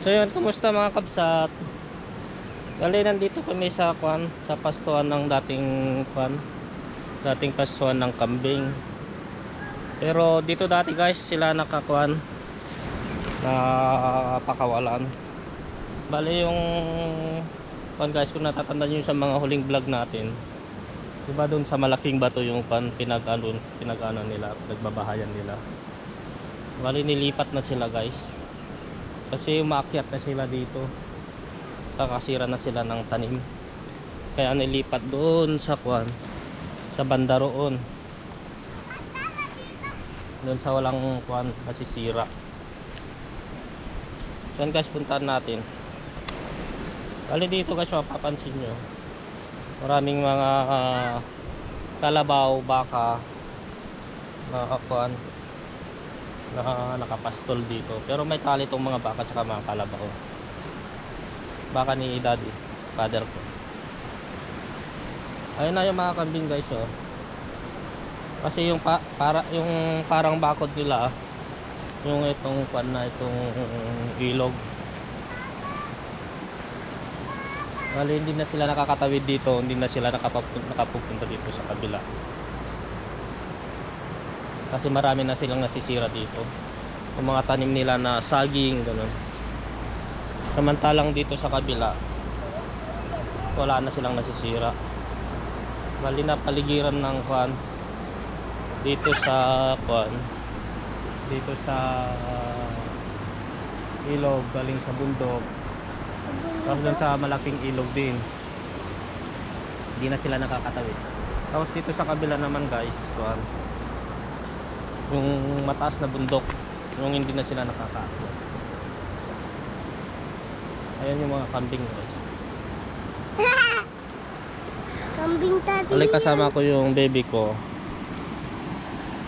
So yun, kumusta mga kabsat? Bali, nandito kami sa sa pastuhan ng dating pastuhan ng kambing. Pero dito dati guys, sila na pakawalan. Bali yung guys, kung natatandaan niyo sa mga huling vlog natin, diba doon sa malaking bato yung pinag-ano nila, nagbabahayan nila. Bali nilipat na sila guys. Kasi umaakyat na sila dito. Kakasira na sila ng tanim. Kaya nilipat doon sa sa banda roon. Doon sa walang masisira. So guys, puntahan natin. Bali dito guys, mapapansin nyo, maraming mga kalabaw, baka na nakapastol dito. Pero may tali itong mga baka at mga kalabaw. Baka ni daddy, father ko. Ayun na yung mga kambing guys, oh. Kasi yung parang bakod nila, yung itong itong ilog. Bali hindi na sila nakakatawid dito, hindi na sila nakapupunta dito sa kabila. Kasi marami na silang nasisira dito. Yung mga tanim nila na saging, ganun. Samantalang dito sa kabila, wala na silang nasisira. Bali na paligiran ng dito sa dito sa ilog galing sa bundok. Tapos dun sa malaking ilog din, hindi na sila nakakatawid. Tapos dito sa kabila naman guys, yung mataas na bundok, yung hindi na sila nakakaakyat. Ayan yung mga kambing guys. Kambing tadi. Alay, kasama ko yung baby ko.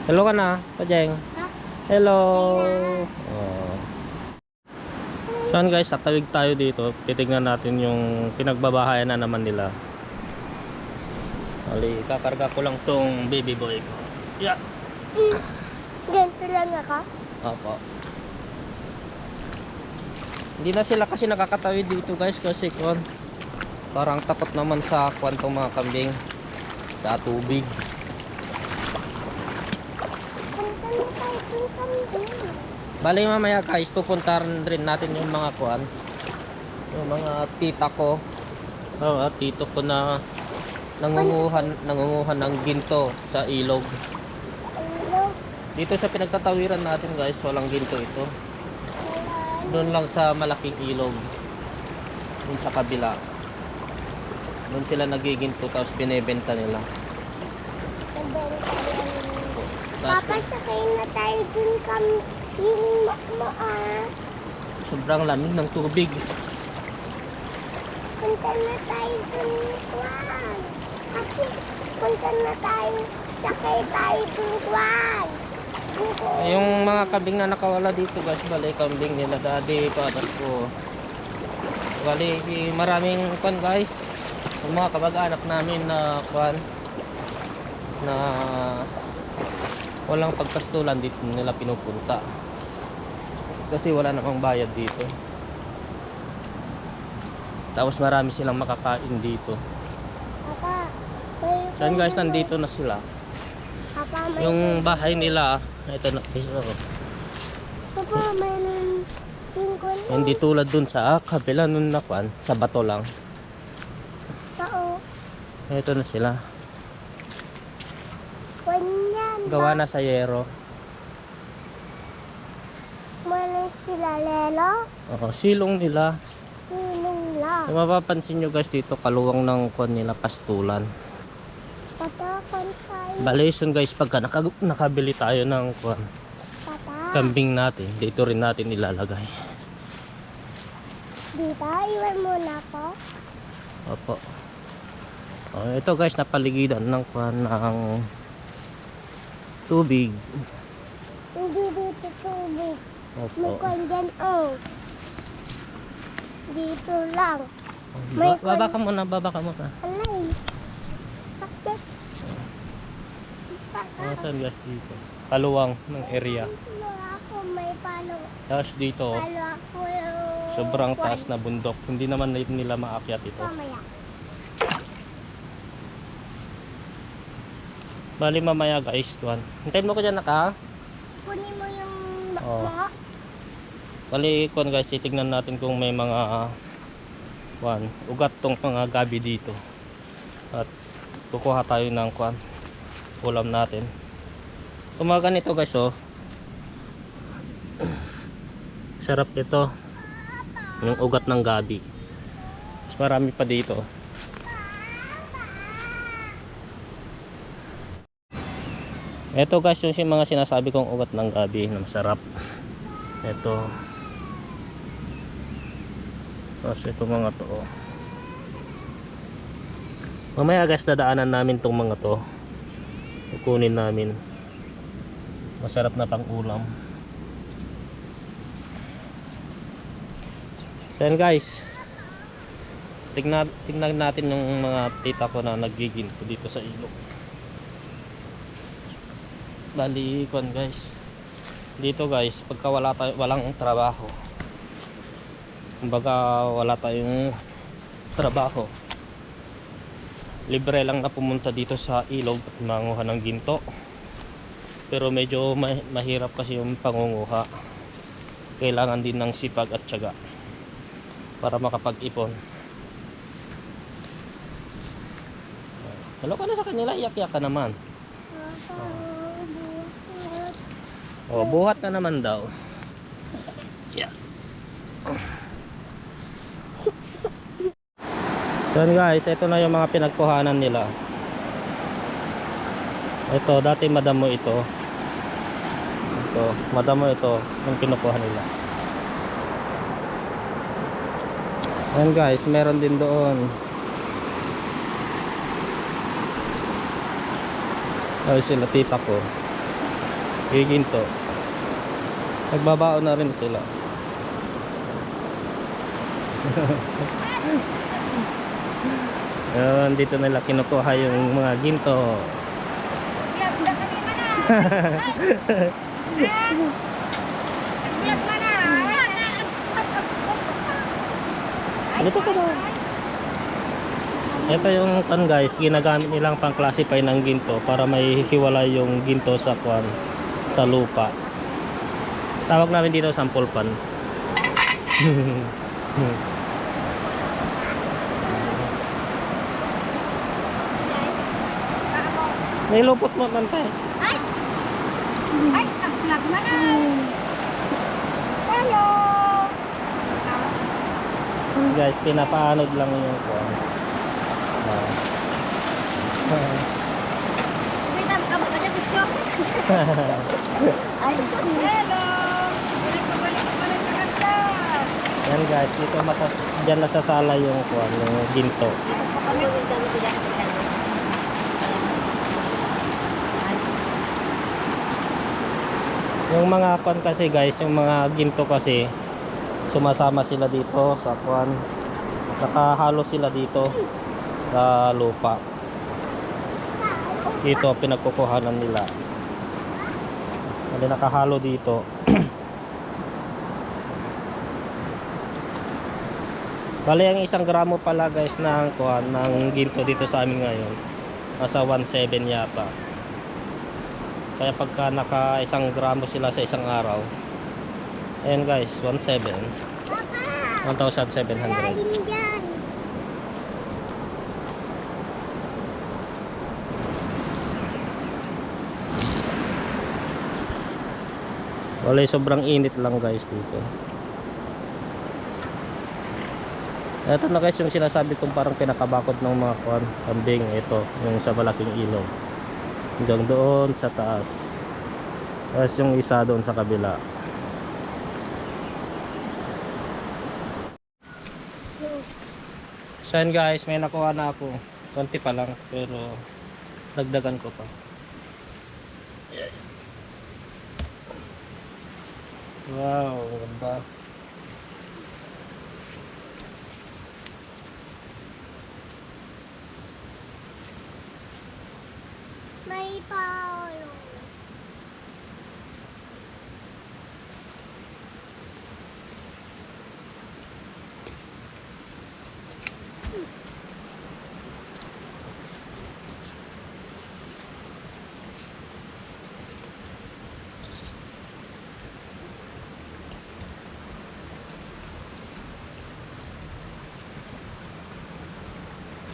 Hello ka na, Pajeng. Hello. Oh. So guys, tatawid tayo dito. Titignan natin yung pinagbabahayan na naman nila. Alay, kakarga ko lang tong baby boy ko. Yeah. Ganito lang ako? Opo. Hindi na sila kasi nakakatawid dito guys, kasi parang takot naman sa tong mga kambing sa tubig. Bali mamaya guys, pupuntahan rin natin yung mga yung mga tita ko, tito ko na nangunguhan ng ginto sa ilog. Dito sa pinagtatawiran natin guys, walang ginto ito. Doon lang sa malaking ilog, doon sa kabila, doon sila nagiginto, tapos binebenta nila. Papa, sakay na tayo dun yung Sobrang lamig ng tubig. punta na tayo dun kwan. Kasi punta na tayo, sakay tayo dun kwan. Yung mga kambing na nakawala dito guys, bali kambing nila daddy, father ko. Bali maraming guys, yung mga kamag-anak namin na na walang pagpastulan dito nila pinupunta. Kasi wala namang bayad dito. Tapos marami silang makakain dito. Papa, Saan guys, nandito na sila. Papa, Yung bahay nila, ito na isa. Papa, mayroon yung kwan. Hindi tulad dun sa kabila nun na sa bato lang. Tao. Ito na sila. Kwan yan. Gawa na sa yero. Mayroon sila lelo. Oo, silong nila. Sinong lang. Kung mapapansin nyo guys, dito kaluwang ng nila pastulan. Papa, kwan tayo. Balason guys, pagka nakabili tayo ng Papa. kambing natin, dito rin natin ilalagay. Dito, iwan muna ko. Opo. Ito guys, napaligidan ng ng tubig. Hindi dito tubig. May Opo. kwan dyan, oh. Dito lang. May Baba ka muna, baba ka muna. Alay. Bakit? Saan guys dito? Kaluwang ng area. Palo ako, may palo. Tapos dito, Palo ako. Sobrang taas na bundok. Hindi naman nila maakyat ito. Mamaya. Bali mamaya guys, kuhan. Hintayin mo ko dyan naka. Kunin mo yung Oo. bakla. Bali kuhan guys, titignan natin kung may mga kuhan, ugat tong mga gabi dito. At kukuha tayo ng kuhan, ulam natin. Tumaga nito guys oh. Sarap ito. Yung ugat ng gabi. Mas marami pa dito. Ito guys yung mga sinasabi kong ugat ng gabi na masarap. Ito. Tapos ito mga to. Mamaya guys dadaanan namin tong mga to. Kukunin namin. Masarap na pang ulam. So yan guys. Tignan natin yung mga tita ko na nagiginto dito sa ilog. Bali kon guys. Dito guys, pagka walang trabaho. Kumbaga wala tayong trabaho. Libre lang na pumunta dito sa ilog at manguha ng ginto. Pero medyo mahirap kasi yung pangunguha. Kailangan din ng sipag at tiyaga para makapag-ipon. Hello ka na sa kanila, iyak-iyak ka naman. Oh, buhat na naman daw. Yeah. So guys, ito na yung mga pinagkuhanan nila. Ito, dati madamo ito. Ito, madamo ito yung kinukuha nila. Ayan guys, meron din doon. Ay sila tita ko. Giginto. Nagbabaon na rin sila. Ayan, dito nila kinukuha yung mga ginto. Dito ka daw. Ito yung pan guys, ginagamit nilang pang classify ng ginto para may hiwalay yung ginto sa kwan, sa lupa. Tawag namin dito sample pan. May lupot mo pantay. Ay! Ay! Nag na na! Hello! Guys, pinapaanod lang yung kwan. Wait, ka ba kanya picture? Ay, hello! Balik ka ganda! Yan guys, dito dyan nasasala yung kwan, yung ginto. Yung mga kwan kasi guys, yung mga ginto kasi sumasama sila dito sa kwan. Nakahalo sila dito sa lupa. Dito pinagkukuhanan nila. Kasi nakahalo dito. Bali ang 1 gramo pala guys ng kuhan ng ginto dito sa amin ngayon. Nasa 1.7 yata. Kaya pagka naka 1 gramo sila sa isang araw. Ayan guys, 1.7. 1,700. Lalim dyan. Wala, sobrang init lang guys dito. Ito na guys yung sinasabi kong parang pinakabakod ng mga kambing. Ito, yung sa malaking ilog. Hanggang doon sa taas. Tapos yung isa doon sa kabila. So yan guys, may nakuha na ako. Konti pa lang, pero dagdagan ko pa. Wow, ganda. May paulo.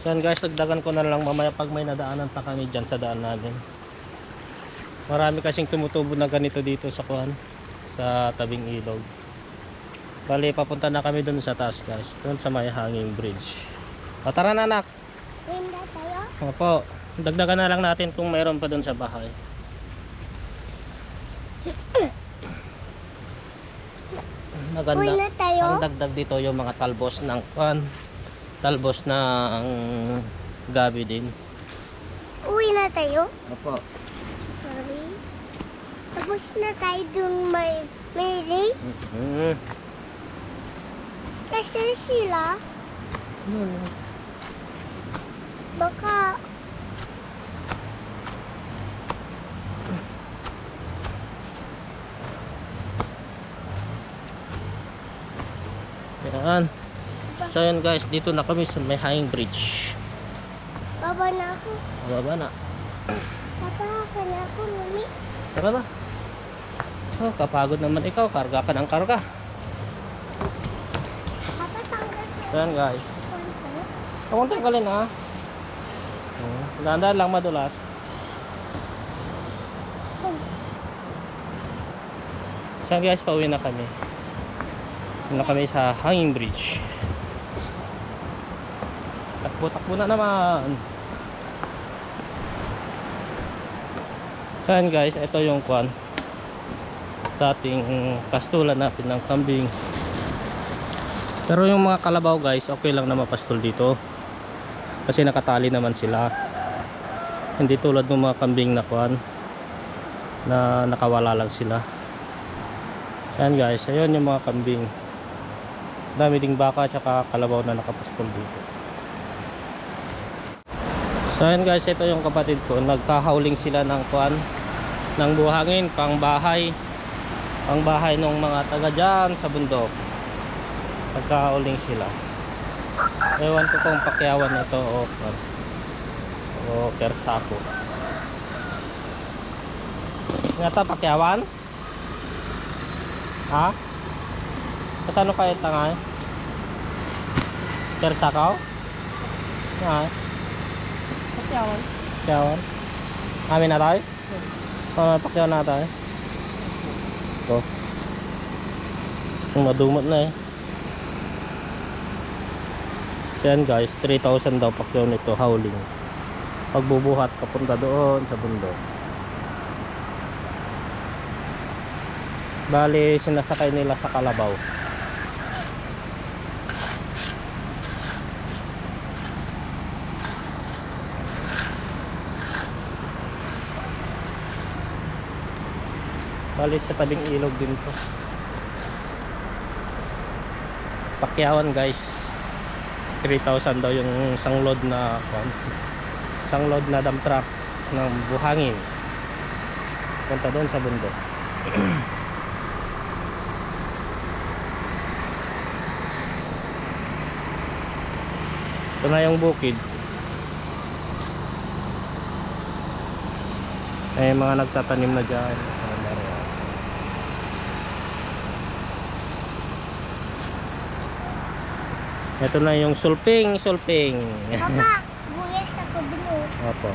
Yan guys, dagdagan ko na lang mamaya pag may nadaanan pa kami dyan sa daan namin. Marami kasing tumutubo na ganito dito sa kuhan, sa tabing ilog. Bali, papunta na kami dun sa taas guys, dun sa may hanging bridge. O tara na anak. Winda tayo? Opo, dagdagan na lang natin kung mayroon pa dun sa bahay. Maganda. Uwi na tayo? Ang dagdag dito yung mga talbos ng kuhan, talbos ng gabi din. Uwi na tayo? Opo. Sorry. Tapos na tayo dun may lake. Kasi sila, baka Yan. So yun guys, dito na kami sa may hanging bridge. baba na ako. Baba na. Papa, ka na ako, mami. Tara na. So, kapagod naman ikaw, karga ka ng karga. Papa, tanggal So sa yan guys. konti. Huwag tanggalin ha. Dahan-dahan lang madulas. So guys, pauwi na kami. Pauwi na kami sa hanging bridge. Takbo-takbo na naman. So yan guys, ito yung kwan, dating pastulan natin ng kambing. Pero yung mga kalabaw guys, okay lang na mapastol dito kasi nakatali naman sila, hindi tulad ng mga kambing na kwan na nakawala lang sila. Yan guys, ayun yung mga kambing, dami ding baka at kalabaw na nakapastol dito. So yan guys, ito yung kapatid ko, nagkahauling sila ng kwan, ng buhangin pang bahay ng mga taga dyan sa bundok. Nagkahauling sila. Ewan ko kung pakyawan ito o kersako. Nga ta pakyawan? Ha? Kasano kayo tangay? Kersakaw? Ha? Pakyawan. Pakyawan? Amin na tayo? Pakyawan na tayo. Ito. Madumot na eh. So yan guys, 3,000 daw pakyawan ito, howling. Pagbubuhat papunta doon sa bundok. Bali, sinasakay nila sa kalabaw. Bali sa tabing ilog din to. Pakyawan guys, 3,000 daw yung isang load na dump truck ng buhangin punta doon sa bundok. Ito na yung bukid. Ay mga nagtatanim na dyan. Ito na yung sulping. Papa, buyas ako dun. Opo.